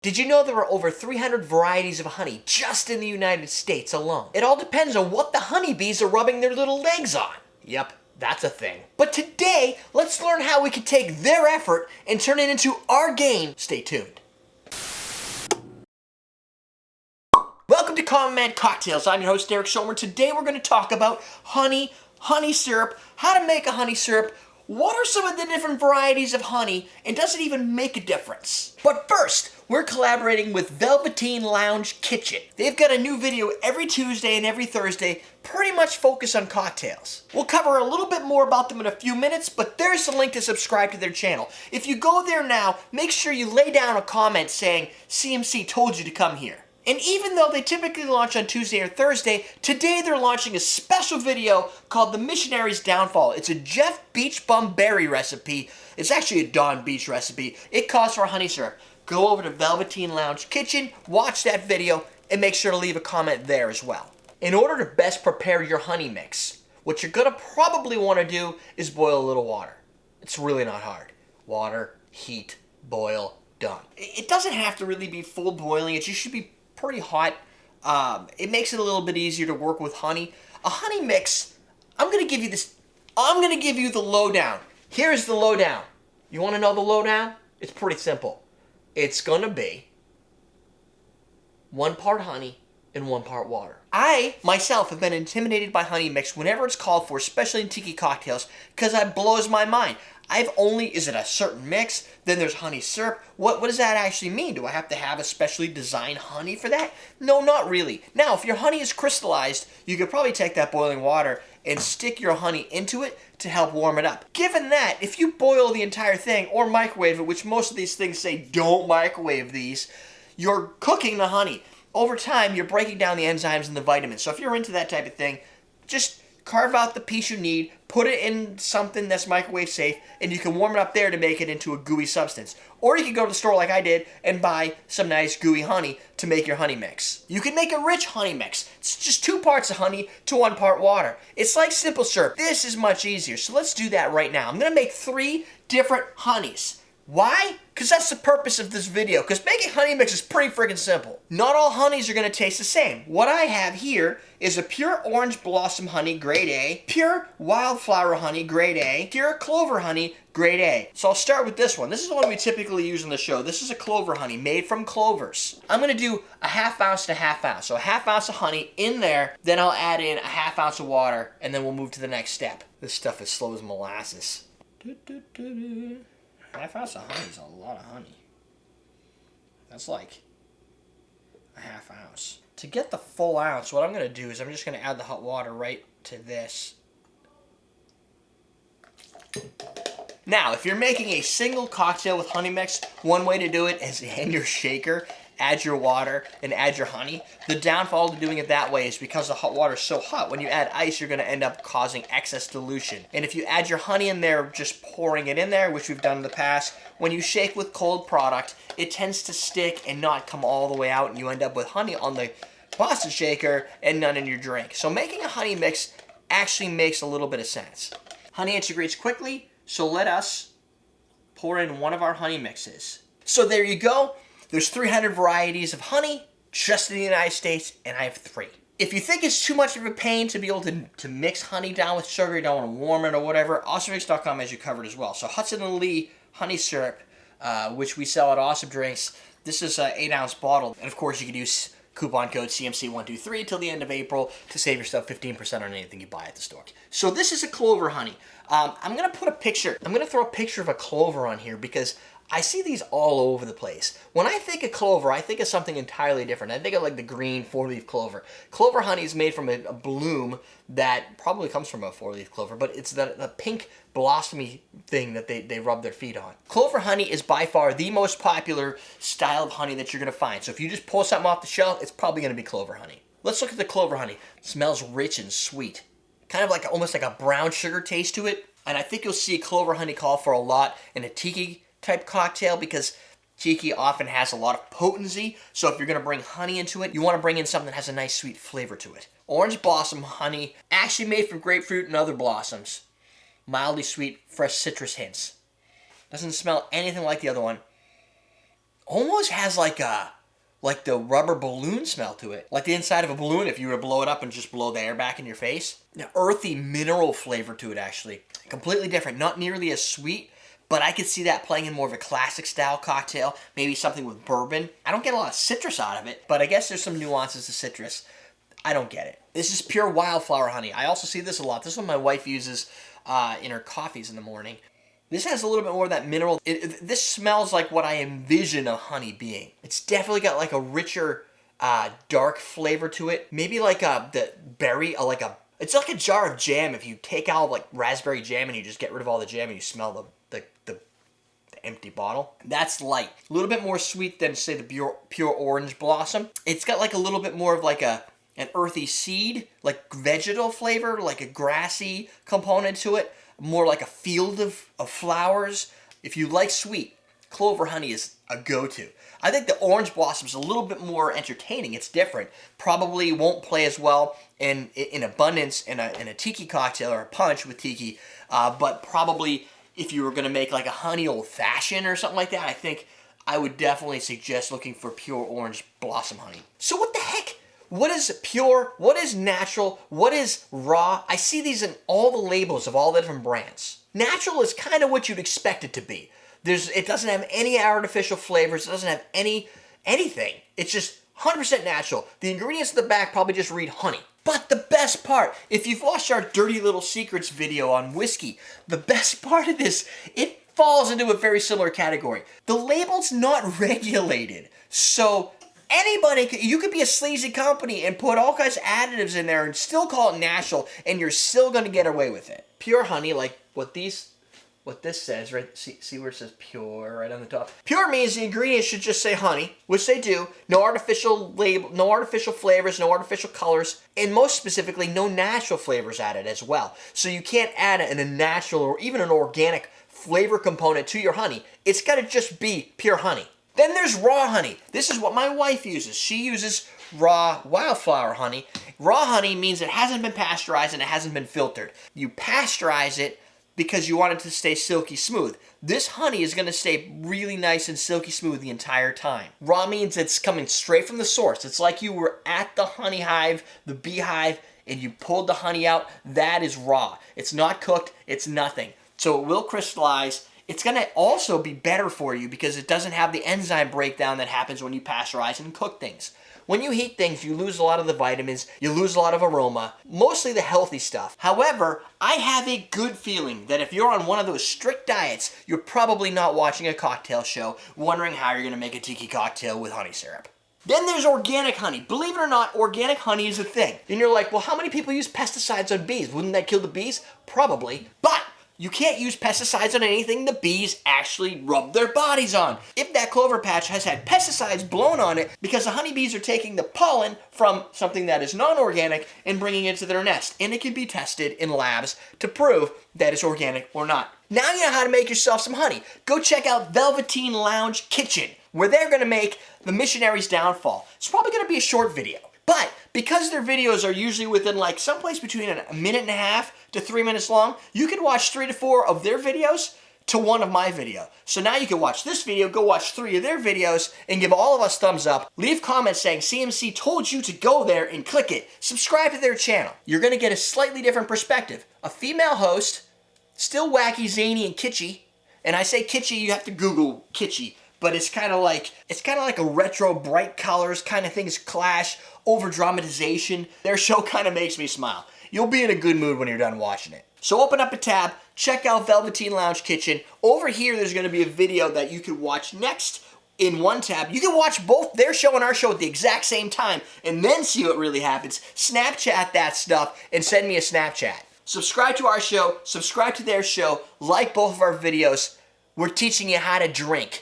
Did you know there are over 300 varieties of honey just in the United States alone? It all depends on what the honeybees are rubbing their little legs on. Yep, that's a thing. But today, let's learn how we can take their effort and turn it into our game. Stay tuned. Welcome to Common Man Cocktails. I'm your host, Derrick Schommer. Today we're going to talk about honey syrup, how to make a honey syrup, what are some of the different varieties of honey, and does it even make a difference? But first, we're collaborating with Velveteen Lounge Kitchen. They've got a new video every Tuesday and every Thursday, pretty much focused on cocktails. We'll cover a little bit more about them in a few minutes, but there's the link to subscribe to their channel. If you go there now, make sure you lay down a comment saying, CMC told you to come here. And even though they typically launch on Tuesday or Thursday, today they're launching a special video called The Missionary's Downfall. It's a Jeff Beachbum berry recipe. It's actually a Don Beach recipe. It calls for honey syrup. Go over to Velveteen Lounge Kitchen, watch that video, and make sure to leave a comment there as well. In order to best prepare your honey mix, what you're gonna probably wanna do is boil a little water. It's really not hard. Water, heat, boil, done. It doesn't have to really be full boiling. It just should be pretty hot. It makes it a little bit easier to work with honey. A honey mix, I'm gonna give you the lowdown. Here's the lowdown. You wanna know the lowdown? It's pretty simple. It's gonna be 1 part honey and 1 part water. I, myself, have been intimidated by honey mix whenever it's called for, especially in tiki cocktails, because that blows my mind. Is it a certain mix? Then there's honey syrup. What does that actually mean? Do I have to have a specially designed honey for that? No, not really. Now, if your honey is crystallized, you could probably take that boiling water and stick your honey into it to help warm it up. Given that, if you boil the entire thing or microwave it, which most of these things say don't microwave these, you're cooking the honey. Over time, you're breaking down the enzymes and the vitamins. So if you're into that type of thing, just carve out the piece you need, put it in something that's microwave safe, and you can warm it up there to make it into a gooey substance. Or you can go to the store like I did and buy some nice gooey honey to make your honey mix. You can make a rich honey mix. It's just 2 parts of honey to 1 part water. It's like simple syrup. This is much easier, so let's do that right now. I'm gonna make 3 different honeys. Why? Because that's the purpose of this video. Because making honey mix is pretty freaking simple. Not all honeys are going to taste the same. What I have here is a pure orange blossom honey, grade A, pure wildflower honey, grade A, pure clover honey, grade A. So I'll start with this one. This is the one we typically use on the show. This is a clover honey made from clovers. I'm going to do a 1/2 ounce to 1/2 ounce. So a 1/2 ounce of honey in there, then I'll add in a 1/2 ounce of water, and then we'll move to the next step. This stuff is slow as molasses. 1/2 ounce of honey is a lot of honey. That's like a 1/2 ounce. To get the full ounce, what I'm going to do is I'm just going to add the hot water right to this. Now, if you're making a single cocktail with honey mix, one way to do it is in your shaker, add your water, and add your honey. The downfall to doing it that way is because the hot water is so hot, when you add ice, you're going to end up causing excess dilution. And if you add your honey in there, just pouring it in there, which we've done in the past, when you shake with cold product, it tends to stick and not come all the way out, and you end up with honey on the Boston shaker and none in your drink. So making a honey mix actually makes a little bit of sense. Honey integrates quickly, so let us pour in one of our honey mixes. So there you go. There's 300 varieties of honey just in the United States, and I have 3. If you think it's too much of a pain to be able to mix honey down with sugar, you don't want to warm it or whatever, awesomedrinks.com has you covered as well. So Hudson & Lee honey syrup, which we sell at Awesome Drinks, this is an 8 ounce bottle. And of course you can use coupon code CMC123 till the end of April to save yourself 15% on anything you buy at the store. So this is a clover honey. I'm going to throw a picture of a clover on here because I see these all over the place. When I think of clover, I think of something entirely different. I think of like the green 4-leaf clover. Clover honey is made from a bloom that probably comes from a 4-leaf clover, but it's the pink blossomy thing that they rub their feet on. Clover honey is by far the most popular style of honey that you're going to find. So if you just pull something off the shelf, it's probably going to be clover honey. Let's look at the clover honey. It smells rich and sweet. Kind of like almost like a brown sugar taste to it. And I think you'll see clover honey call for a lot in a tiki type cocktail because tiki often has a lot of potency. So if you're going to bring honey into it, you want to bring in something that has a nice sweet flavor to it. Orange blossom honey, actually made from grapefruit and other blossoms. Mildly sweet, fresh citrus hints. Doesn't smell anything like the other one. almost has like the rubber balloon smell to it. Like the inside of a balloon if you were to blow it up and just blow the air back in your face. An earthy mineral flavor to it actually. Completely different, not nearly as sweet, but I could see that playing in more of a classic style cocktail, maybe something with bourbon. I don't get a lot of citrus out of it, but I guess there's some nuances to citrus. I don't get it. This is pure wildflower honey. I also see this a lot. This is what my wife uses in her coffees in the morning. This has a little bit more of that mineral. This smells like what I envision a honey being. It's definitely got like a richer, dark flavor to it. Maybe like the berry, it's like a jar of jam. If you take out like raspberry jam and you just get rid of all the jam and you smell the empty bottle. That's light. A little bit more sweet than, say, the pure orange blossom. It's got like a little bit more of like an earthy seed, like vegetal flavor, like a grassy component to it. More like a field of flowers. If you like sweet, Clover Honey is a go-to. I think the orange blossom is a little bit more entertaining. It's different. Probably won't play as well in abundance in a tiki cocktail or a punch with tiki, but probably if you were going to make like a honey old-fashioned or something like that, I think I would definitely suggest looking for pure orange blossom honey. So what the heck? What is pure? What is natural? What is raw? I see these in all the labels of all the different brands. Natural is kind of what you'd expect it to be. It doesn't have any artificial flavors. It doesn't have anything. It's just 100% natural. The ingredients in the back probably just read honey. But the best part, if you've watched our Dirty Little Secrets video on whiskey, the best part of this, it falls into a very similar category. The label's not regulated. So anybody, you could be a sleazy company and put all kinds of additives in there and still call it natural, and you're still going to get away with it. Pure honey, like what this says, right? See where it says pure right on the top. Pure means the ingredients should just say honey, which they do. No artificial label, no artificial flavors, no artificial colors, and most specifically, no natural flavors added as well. So you can't add a natural or even an organic flavor component to your honey. It's got to just be pure honey. Then there's raw honey. This is what my wife uses. She uses raw wildflower honey. Raw honey means it hasn't been pasteurized and it hasn't been filtered. You pasteurize it because you want it to stay silky smooth. This honey is going to stay really nice and silky smooth the entire time. Raw means it's coming straight from the source. It's like you were at the honey hive, the beehive, and you pulled the honey out. That is raw. It's not cooked. It's nothing. So it will crystallize. It's going to also be better for you because it doesn't have the enzyme breakdown that happens when you pasteurize and cook things. When you heat things, you lose a lot of the vitamins, you lose a lot of aroma, mostly the healthy stuff. However, I have a good feeling that if you're on one of those strict diets, you're probably not watching a cocktail show wondering how you're going to make a tiki cocktail with honey syrup. Then there's organic honey. Believe it or not, organic honey is a thing. And you're like, well, how many people use pesticides on bees? Wouldn't that kill the bees? Probably. But you can't use pesticides on anything the bees actually rub their bodies on. If that clover patch has had pesticides blown on it because the honeybees are taking the pollen from something that is non-organic and bringing it to their nest. And it can be tested in labs to prove that it's organic or not. Now you know how to make yourself some honey. Go check out Velveteen Lounge Kitchen, where they're going to make the Missionary's downfall. It's probably going to be a short video. But because their videos are usually within like someplace between a minute and a half to 3 minutes long, you can watch 3 to 4 of their videos to one of my video. So now you can watch this video, go watch 3 of their videos, and give all of us thumbs up. Leave comments saying CMC told you to go there and click it. Subscribe to their channel. You're going to get a slightly different perspective. A female host, still wacky, zany, and kitschy. And I say kitschy, you have to Google kitschy. But it's kind of like a retro, bright colors, kind of things clash, over dramatization. Their show kind of makes me smile. You'll be in a good mood when you're done watching it. So open up a tab, check out Velveteen Lounge Kitchen. Over here, there's going to be a video that you can watch next in one tab. You can watch both their show and our show at the exact same time and then see what really happens. Snapchat that stuff and send me a Snapchat. Subscribe to our show, subscribe to their show, like both of our videos. We're teaching you how to drink.